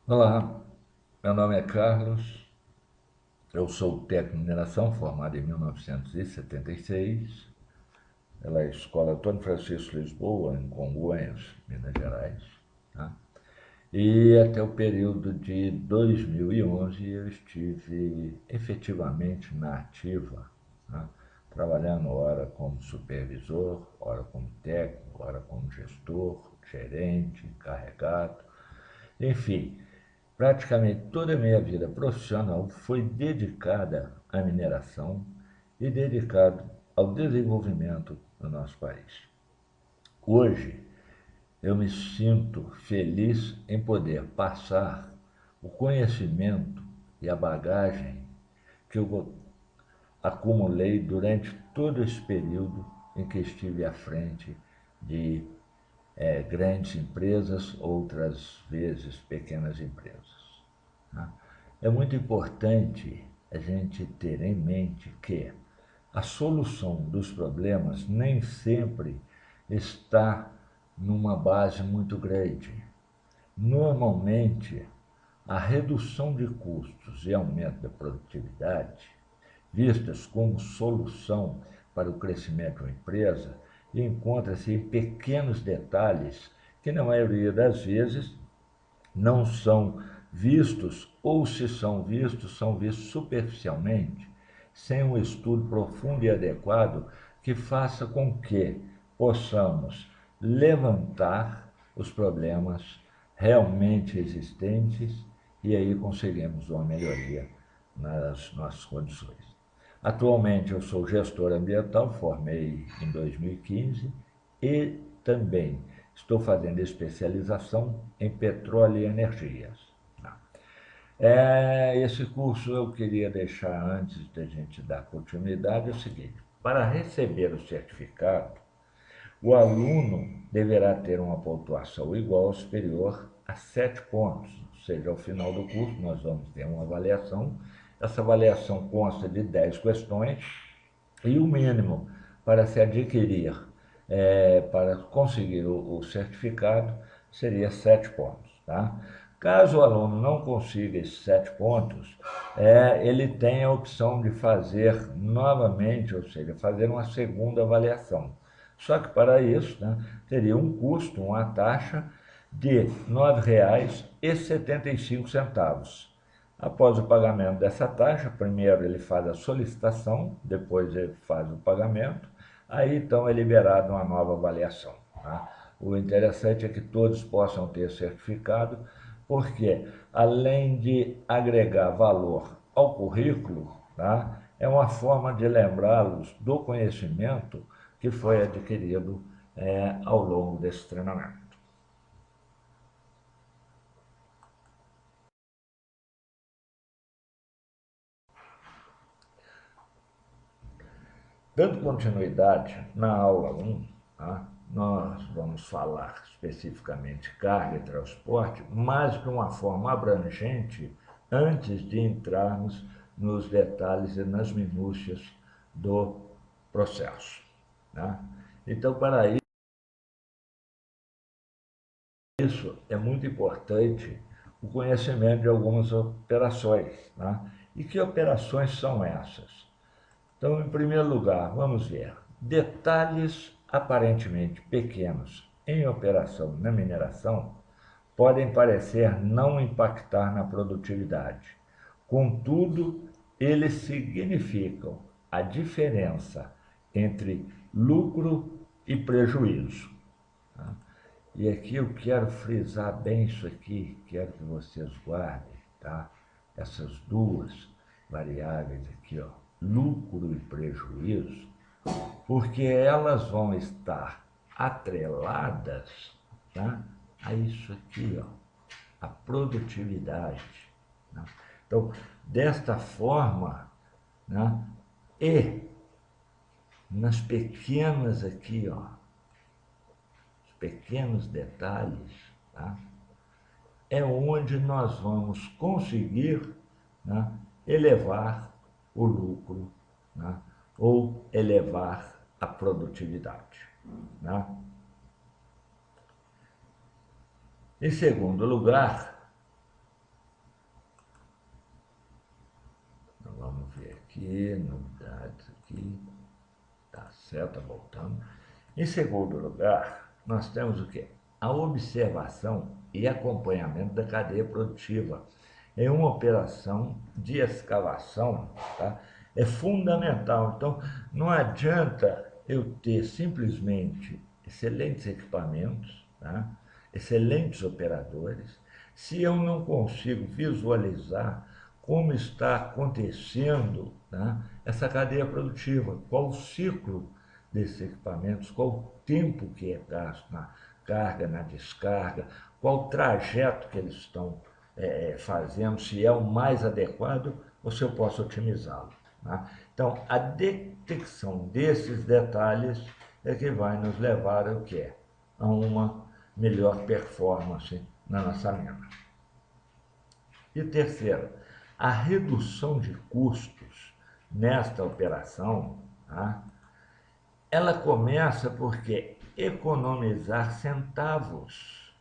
Olá, meu nome é Carlos, eu sou técnico em mineração, formado em 1976, pela Escola Antônio Francisco Lisboa, em Congonhas, Minas Gerais. Tá? E até o período de 2011 eu estive efetivamente na ativa, tá? Trabalhando ora como supervisor, ora como técnico, ora como gestor, gerente, encarregado, enfim, praticamente toda a minha vida profissional foi dedicada à mineração e dedicado ao desenvolvimento do nosso país. Hoje, eu me sinto feliz em poder passar o conhecimento e a bagagem que eu acumulei durante todo esse período em que estive à frente de grandes empresas, outras vezes pequenas empresas. Tá? É muito importante a gente ter em mente que a solução dos problemas nem sempre está numa base muito grande. Normalmente, a redução de custos e aumento da produtividade, vistas como solução para o crescimento de uma empresa, encontra-se em pequenos detalhes que, na maioria das vezes, não são vistos, ou se são vistos superficialmente, sem um estudo profundo e adequado que faça com que possamos levantar os problemas realmente existentes e aí conseguimos uma melhoria nas nossas condições. Atualmente eu sou gestor ambiental, formei em 2015 e também estou fazendo especialização em petróleo e energias. Esse curso eu queria deixar antes da gente dar continuidade é o seguinte: para receber o certificado, o aluno deverá ter uma pontuação igual ou superior a 7 pontos, ou seja, ao final do curso nós vamos ter uma avaliação. Essa avaliação consta de 10 questões e o mínimo para se adquirir, para conseguir o certificado, seria 7 pontos. Tá? Caso o aluno não consiga esses 7 pontos, ele tem a opção de fazer novamente, ou seja, fazer uma segunda avaliação. Só que para isso, né, teria um custo, uma taxa de R$ 9,75. Após o pagamento dessa taxa, primeiro ele faz a solicitação, depois ele faz o pagamento, aí então é liberado uma nova avaliação. Tá? O interessante é que todos possam ter certificado, porque além de agregar valor ao currículo, tá? É uma forma de lembrá-los do conhecimento que foi adquirido ao longo desse treinamento. Dando continuidade na aula 1, tá? Nós vamos falar especificamente carga e transporte, mas de uma forma abrangente, antes de entrarmos nos detalhes e nas minúcias do processo. Tá? Então, para isso, é muito importante o conhecimento de algumas operações. Tá? E que operações são essas? Então, em primeiro lugar, vamos ver detalhes aparentemente pequenos em operação na mineração podem parecer não impactar na produtividade. Contudo, eles significam a diferença entre lucro e prejuízo. Tá? E aqui eu quero frisar bem isso aqui, quero que vocês guardem, tá? Essas duas variáveis aqui, ó, lucro e prejuízo, porque elas vão estar atreladas, tá? A isso aqui, ó, a produtividade. Né? Então, desta forma, né? E nas pequenas aqui, ó, os pequenos detalhes, tá? É onde nós vamos conseguir, né, elevar o lucro, né, ou elevar a produtividade. Né? Em segundo lugar, aqui, novidades aqui, tá certo, voltando. Em segundo lugar, nós temos o quê? A observação e acompanhamento da cadeia produtiva. Em uma operação de escavação, tá? É fundamental. Então, não adianta eu ter simplesmente excelentes equipamentos, tá? Excelentes operadores, se eu não consigo visualizar como está acontecendo, tá, essa cadeia produtiva, qual o ciclo desses equipamentos, qual o tempo que é gasto na carga, na descarga, qual o trajeto que eles estão fazendo, se é o mais adequado ou se eu posso otimizá-lo. Tá? Então, a detecção desses detalhes é que vai nos levar ao que é? A uma melhor performance na nossa mina. E terceiro, a redução de custos nesta operação, tá? Ela começa porque economizar centavos.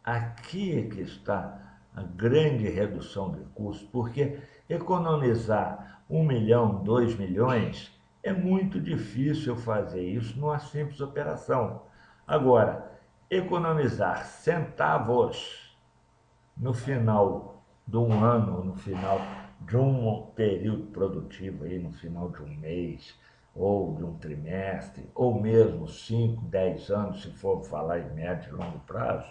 Aqui é que está a grande redução de custos, porque economizar 1 milhão, 2 milhões, é muito difícil fazer isso numa simples operação. Agora, economizar centavos no final de um ano, no final de um período produtivo, aí, no final de um mês, ou de um trimestre, ou mesmo 5, 10 anos, se for falar em médio e longo prazo,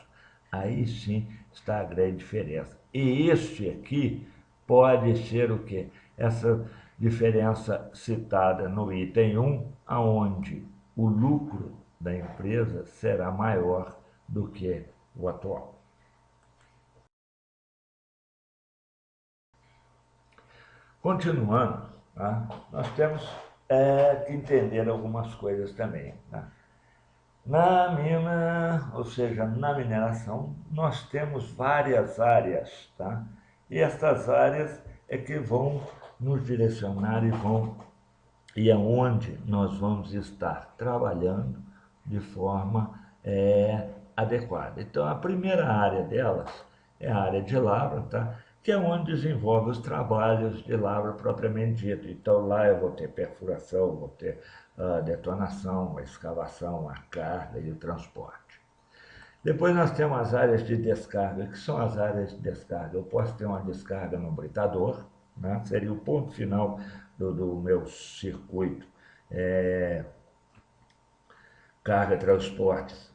aí sim está a grande diferença. E este aqui pode ser o quê? Essa diferença citada no item 1, aonde o lucro da empresa será maior do que o atual. Continuando, tá? Nós temos que entender algumas coisas também. Tá? Na mina, ou seja, na mineração, nós temos várias áreas, tá? E estas áreas é que vão nos direcionar e aonde nós vamos estar trabalhando de forma adequada. Então, a primeira área delas é a área de lavra, tá? Que é onde desenvolve os trabalhos de lavra propriamente dito. Então, lá eu vou ter perfuração, vou ter a detonação, a escavação, a carga e o transporte. Depois nós temos as áreas de descarga, que são as áreas de descarga. Eu posso ter uma descarga no britador, né? Seria o ponto final do meu circuito. Carga, transportes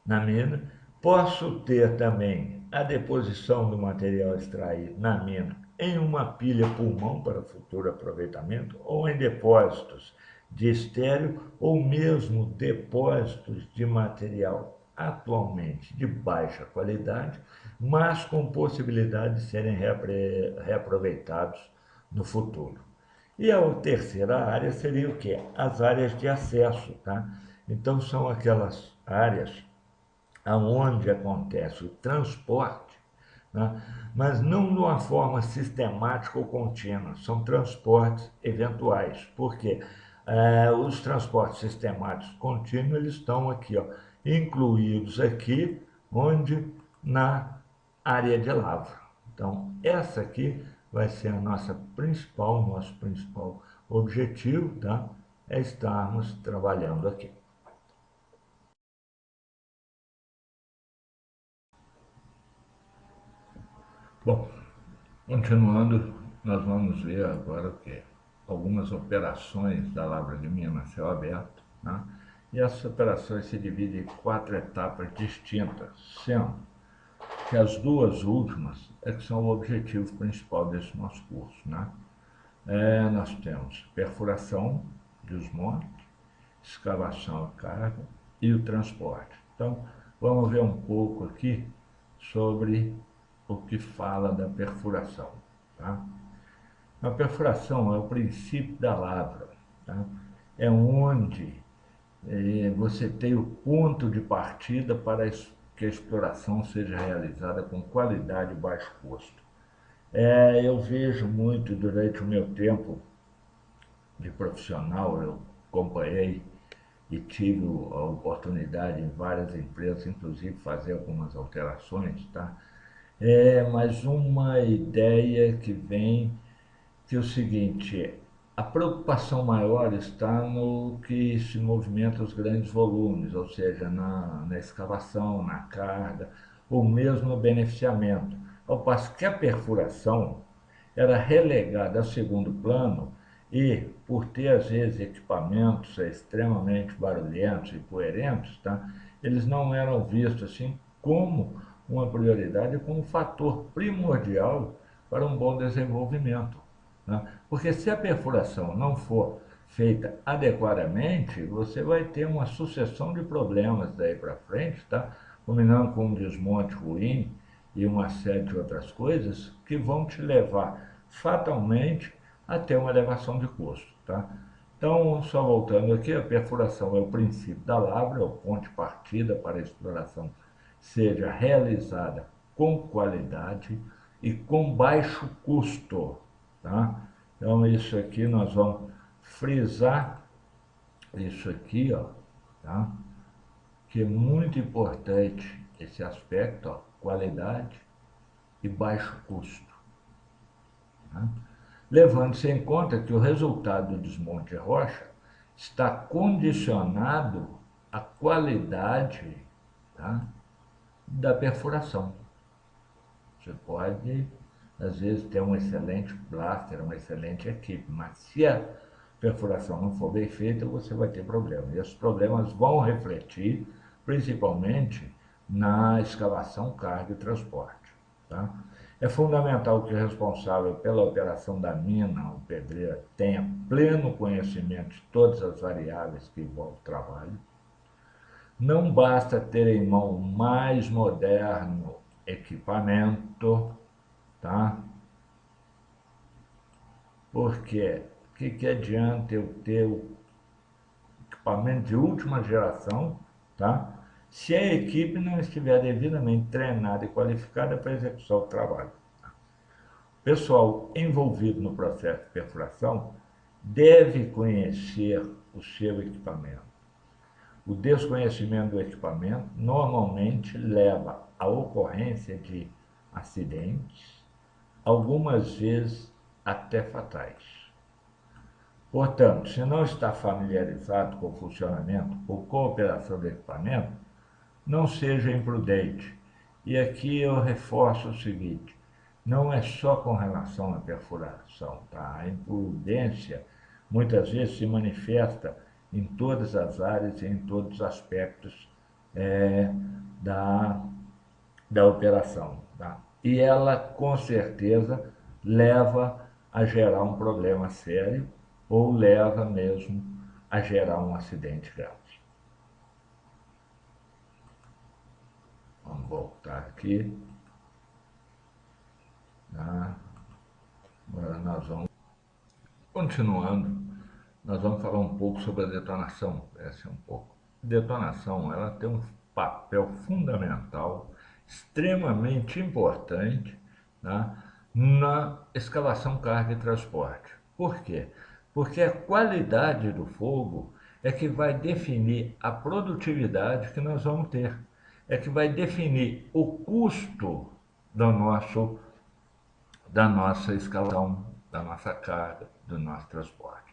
na mina. Posso ter também a deposição do material extraído na mina em uma pilha pulmão para futuro aproveitamento ou em depósitos de estéreo ou mesmo depósitos de material atualmente de baixa qualidade, mas com possibilidade de serem reaproveitados no futuro. E a terceira área seria o quê? As áreas de acesso, tá? Então são aquelas áreas aonde acontece o transporte, né? Mas não de uma forma sistemática ou contínua, são transportes eventuais. Por quê? Os transportes sistemáticos contínuos eles estão aqui, ó, incluídos aqui, onde na área de lavra. Então, essa aqui vai ser a nosso principal objetivo, tá? É estarmos trabalhando aqui. Bom, continuando, nós vamos ver agora o que? Algumas operações da lavra de mina a céu aberto, né? E essas operações se dividem em 4 etapas distintas, sendo que as duas últimas é que são o objetivo principal desse nosso curso, né? Nós temos perfuração dos montes, escavação a carga e o transporte. Então, vamos ver um pouco aqui sobre o que fala da perfuração. Tá? A perfuração é o princípio da lavra. Tá? É onde você tem o ponto de partida para que a exploração seja realizada com qualidade e baixo custo. Eu vejo muito durante o meu tempo de profissional, eu acompanhei e tive a oportunidade em várias empresas, inclusive fazer algumas alterações, tá? Mas uma ideia que vem que o seguinte, a preocupação maior está no que se movimenta os grandes volumes, ou seja, na escavação, na carga, ou mesmo no beneficiamento. Ao passo que a perfuração era relegada a segundo plano e, por ter às vezes equipamentos extremamente barulhentos e poerentos, tá? Eles não eram vistos assim como uma prioridade, como um fator primordial para um bom desenvolvimento. Né? Porque se a perfuração não for feita adequadamente, você vai ter uma sucessão de problemas daí para frente, tá? Combinando com um desmonte ruim e uma série de outras coisas que vão te levar fatalmente a ter uma elevação de custo. Tá? Então, só voltando aqui, a perfuração é o princípio da lavra, é o ponto de partida para a exploração seja realizada com qualidade e com baixo custo. Tá? Então, isso aqui nós vamos frisar isso aqui, ó, tá? Que é muito importante esse aspecto, ó, qualidade e baixo custo. Tá? Levando-se em conta que o resultado do desmonte de rocha está condicionado à qualidade, tá, da perfuração. Você pode, às vezes, ter um excelente blaster, uma excelente equipe, mas se a perfuração não for bem feita, você vai ter problema. E esses problemas vão refletir, principalmente, na escavação, carga e transporte. Tá? É fundamental que o responsável pela operação da mina, o pedreiro, tenha pleno conhecimento de todas as variáveis que envolvem o trabalho. Não basta ter em mão o mais moderno equipamento, tá? Porque o que adianta eu ter o equipamento de última geração, tá? Se a equipe não estiver devidamente treinada e qualificada para executar o trabalho. O pessoal envolvido no processo de perfuração deve conhecer o seu equipamento. O desconhecimento do equipamento normalmente leva à ocorrência de acidentes, algumas vezes até fatais. Portanto, se não está familiarizado com o funcionamento ou com a operação do equipamento, não seja imprudente. E aqui eu reforço o seguinte, não é só com relação à perfuração, tá? A imprudência muitas vezes se manifesta em todas as áreas e em todos os aspectos é, da, da operação. Tá? E ela, com certeza, leva a gerar um problema sério ou leva mesmo a gerar um acidente grave. Vamos voltar aqui. Tá? Agora nós vamos, continuando, nós vamos falar um pouco sobre a detonação. Essa é um pouco. A detonação, ela tem um papel fundamental, extremamente importante, tá, na escavação, carga e transporte. Por quê? Porque a qualidade do fogo é que vai definir a produtividade que nós vamos ter, é que vai definir o custo do da nossa escalação, da nossa carga, do nosso transporte.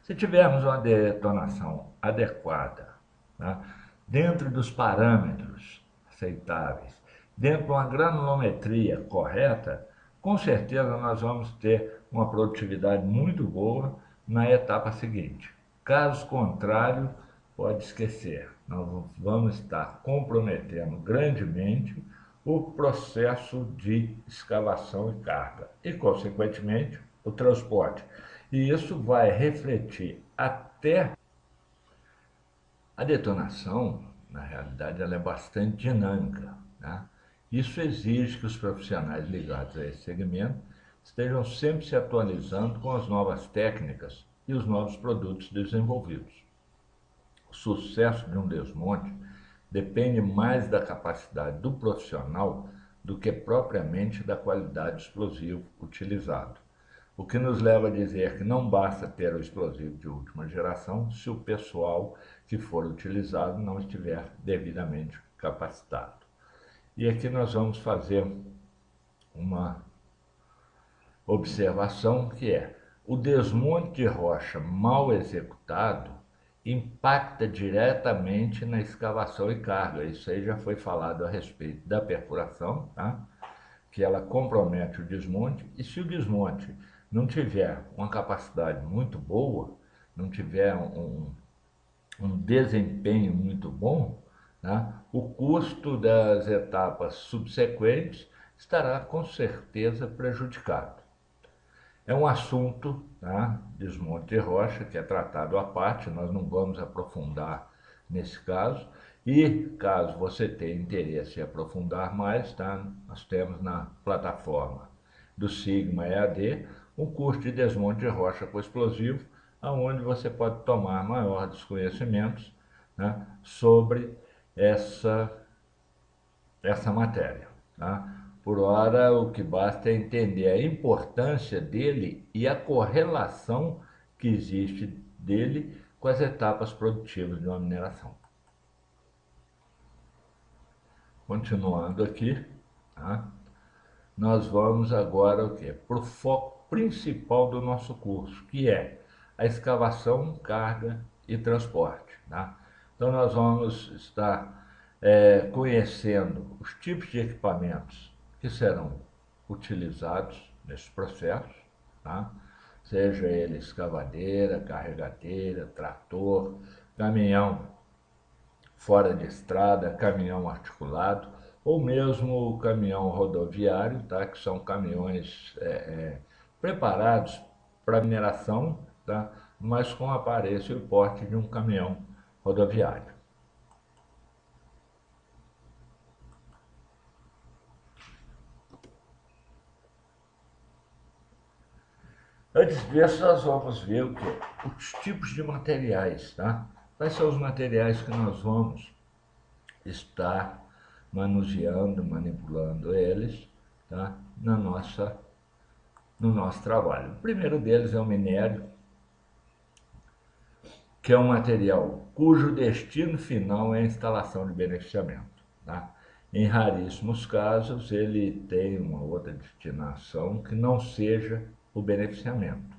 Se tivermos uma detonação adequada, tá, dentro dos parâmetros aceitáveis, dentro de uma granulometria correta, com certeza nós vamos ter uma produtividade muito boa na etapa seguinte. Caso contrário, pode esquecer, nós vamos estar comprometendo grandemente o processo de escavação e carga e, consequentemente, o transporte. E isso vai refletir até a detonação, na realidade, ela é bastante dinâmica. Né? Isso exige que os profissionais ligados a esse segmento estejam sempre se atualizando com as novas técnicas e os novos produtos desenvolvidos. O sucesso de um desmonte depende mais da capacidade do profissional do que propriamente da qualidade do explosivo utilizado. O que nos leva a dizer que não basta ter o explosivo de última geração se o pessoal que for utilizado não estiver devidamente capacitado. E aqui nós vamos fazer uma observação que é: o desmonte de rocha mal executado impacta diretamente na escavação e carga. Isso aí já foi falado a respeito da perfuração, tá? Que ela compromete o desmonte, e se o desmonte não tiver uma capacidade muito boa, não tiver um desempenho muito bom, né, o custo das etapas subsequentes estará com certeza prejudicado. É um assunto, tá, desmonte de rocha, que é tratado à parte, nós não vamos aprofundar nesse caso. E caso você tenha interesse em aprofundar mais, tá, nós temos na plataforma do Sigma EAD um curso de desmonte de rocha com explosivo, onde você pode tomar maiores conhecimentos, né, sobre essa matéria. Tá? Por hora, o que basta é entender a importância dele e a correlação que existe dele com as etapas produtivas de uma mineração. Continuando aqui, tá? Nós vamos agora o quê? Para o foco principal do nosso curso, que é a escavação, carga e transporte. Tá? Então nós vamos estar conhecendo os tipos de equipamentos que serão utilizados nesse processo, tá? Seja ele escavadeira, carregadeira, trator, caminhão fora de estrada, caminhão articulado, ou mesmo o caminhão rodoviário, tá? Que são caminhões preparados para mineração, tá? Mas com aparência e porte de um caminhão rodoviário. Antes disso, nós vamos ver os tipos de materiais, tá? Quais são os materiais que nós vamos estar manuseando, manipulando eles, tá? No nosso trabalho. O primeiro deles é o minério, que é um material cujo destino final é a instalação de beneficiamento, tá? Em raríssimos casos, ele tem uma outra destinação que não seja o beneficiamento.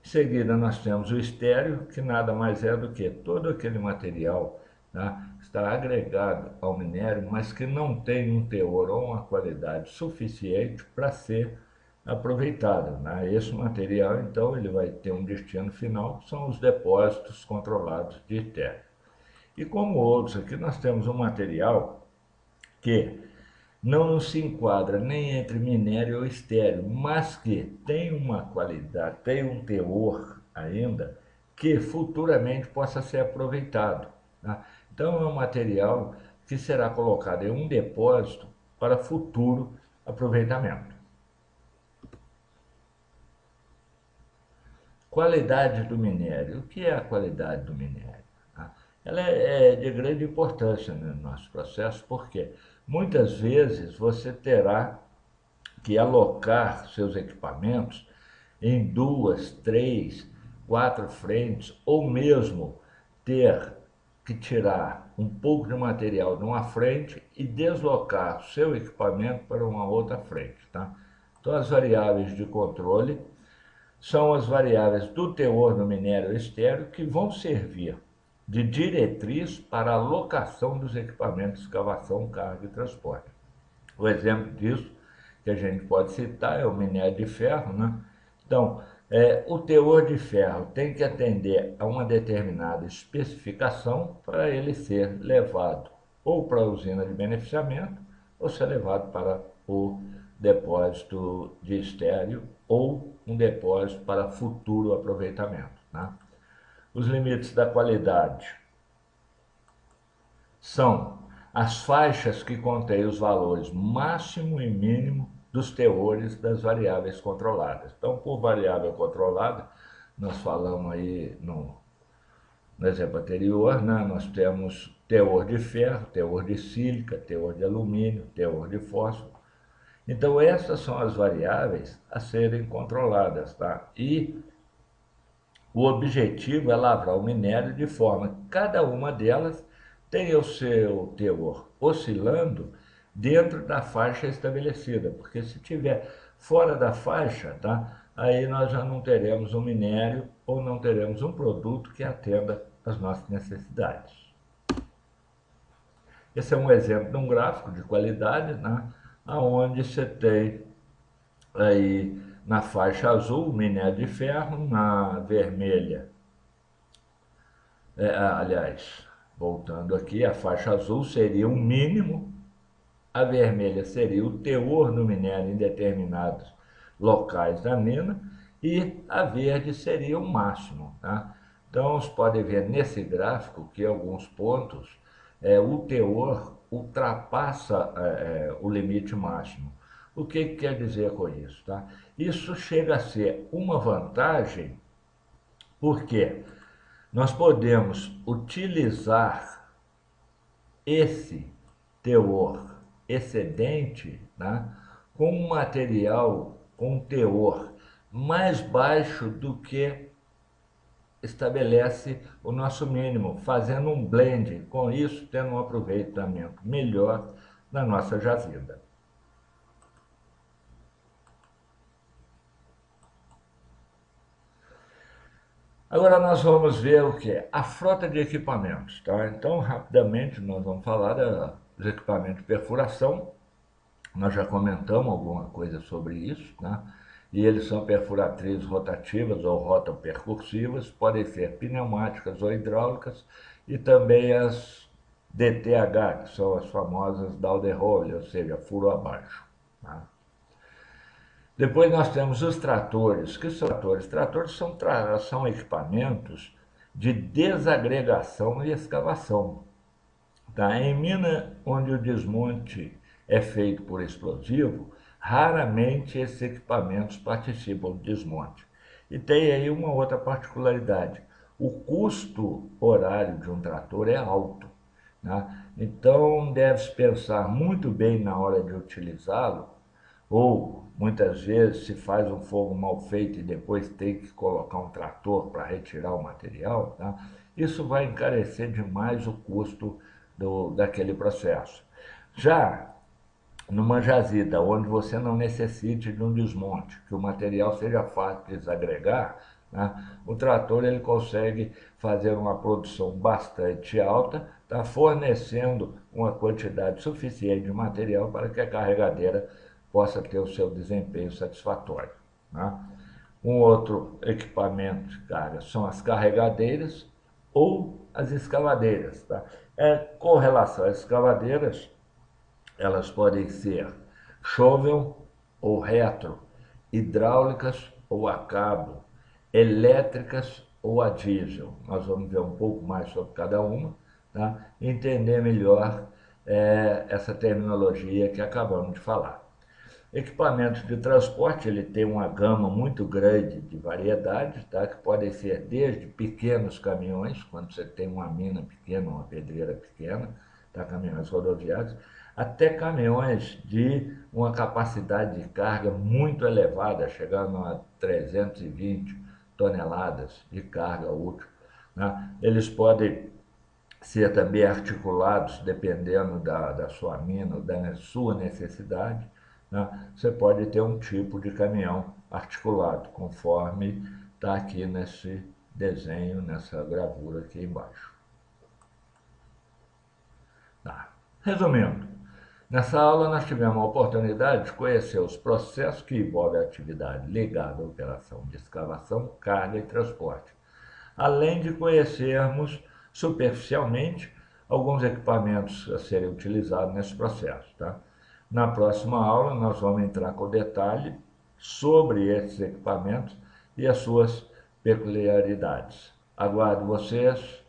Em seguida, nós temos o estéreo, que nada mais é do que todo aquele material, tá, que está agregado ao minério, mas que não tem um teor ou uma qualidade suficiente para ser aproveitado, né? Esse material, então, ele vai ter um destino final, que são os depósitos controlados de estéreo. E como outros, aqui nós temos um material que não se enquadra nem entre minério ou estéreo, mas que tem uma qualidade, tem um teor ainda que futuramente possa ser aproveitado, tá? Então é um material que será colocado em um depósito para futuro aproveitamento. Qualidade do minério. O que é a qualidade do minério? Ela é de grande importância no nosso processo, porque muitas vezes você terá que alocar seus equipamentos em 2, 3, 4 frentes, ou mesmo ter que tirar um pouco de material de uma frente e deslocar seu equipamento para uma outra frente, tá? Então as variáveis de controle são as variáveis do teor do minério estéreo que vão servir de diretriz para a alocação dos equipamentos de escavação, carga e transporte. O exemplo disso que a gente pode citar é o minério de ferro, né? Então, o teor de ferro tem que atender a uma determinada especificação para ele ser levado ou para a usina de beneficiamento ou ser levado para o depósito de estéreo ou um depósito para futuro aproveitamento, né? Os limites da qualidade são as faixas que contêm os valores máximo e mínimo dos teores das variáveis controladas. Então, por variável controlada, nós falamos aí no exemplo anterior, né? Nós temos teor de ferro, teor de sílica, teor de alumínio, teor de fósforo. Então, essas são as variáveis a serem controladas, tá? E o objetivo é lavrar o minério de forma que cada uma delas tenha o seu teor oscilando dentro da faixa estabelecida, porque se tiver fora da faixa, tá, aí nós já não teremos um minério ou não teremos um produto que atenda às nossas necessidades. Esse é um exemplo de um gráfico de qualidade, né, onde você tem aí na faixa azul minério de ferro, na vermelha, aliás, voltando aqui, a faixa azul seria o mínimo, a vermelha seria o teor do minério em determinados locais da mina e a verde seria o máximo. Tá? Então, vocês podem ver nesse gráfico que alguns pontos o teor ultrapassa o limite máximo. O que quer dizer com isso? Tá? Isso chega a ser uma vantagem porque nós podemos utilizar esse teor excedente, né, com um material com teor mais baixo do que estabelece o nosso mínimo, fazendo um blend, com isso tendo um aproveitamento melhor da nossa jazida. Agora nós vamos ver o que? A frota de equipamentos. Tá? Então, rapidamente, nós vamos falar dos equipamentos de perfuração. Nós já comentamos alguma coisa sobre isso, né? E eles são perfuratrizes rotativas ou rotopercursivas, podem ser pneumáticas ou hidráulicas, e também as DTH, que são as famosas down-the-hole, ou seja, furo abaixo. Tá? Depois nós temos os tratores. O que são tratores? Tratores são equipamentos de desagregação e escavação. Tá? Em mina onde o desmonte é feito por explosivo, raramente esses equipamentos participam do desmonte. E tem aí uma outra particularidade. O custo horário de um trator é alto. Né? Então deve-se pensar muito bem na hora de utilizá-lo, ou muitas vezes se faz um fogo mal feito e depois tem que colocar um trator para retirar o material, tá? Isso vai encarecer demais o custo daquele processo. Já numa jazida, onde você não necessite de um desmonte, que o material seja fácil de desagregar, né, o trator ele consegue fazer uma produção bastante alta, tá, fornecendo uma quantidade suficiente de material para que a carregadeira possa ter o seu desempenho satisfatório. Né? Um outro equipamento de carga são as carregadeiras ou as escavadeiras. Tá? Com relação às escavadeiras, elas podem ser shovel ou retro, hidráulicas ou a cabo, elétricas ou a diesel. Nós vamos ver um pouco mais sobre cada uma, tá? E entender melhor essa terminologia que acabamos de falar. Equipamentos de transporte, ele tem uma gama muito grande de variedades, tá? Que podem ser desde pequenos caminhões, quando você tem uma mina pequena, uma pedreira pequena, tá? Caminhões rodoviários, até caminhões de uma capacidade de carga muito elevada, chegando a 320 toneladas de carga útil. Né? Eles podem ser também articulados, dependendo da sua mina, da sua necessidade. Né? Você pode ter um tipo de caminhão articulado, conforme está aqui nesse desenho, nessa gravura aqui embaixo. Tá. Resumindo, nessa aula nós tivemos a oportunidade de conhecer os processos que envolvem a atividade ligada à operação de escavação, carga e transporte, além de conhecermos superficialmente alguns equipamentos a serem utilizados nesse processo. Tá? Na próxima aula nós vamos entrar com detalhe sobre esses equipamentos e as suas peculiaridades. Aguardo vocês.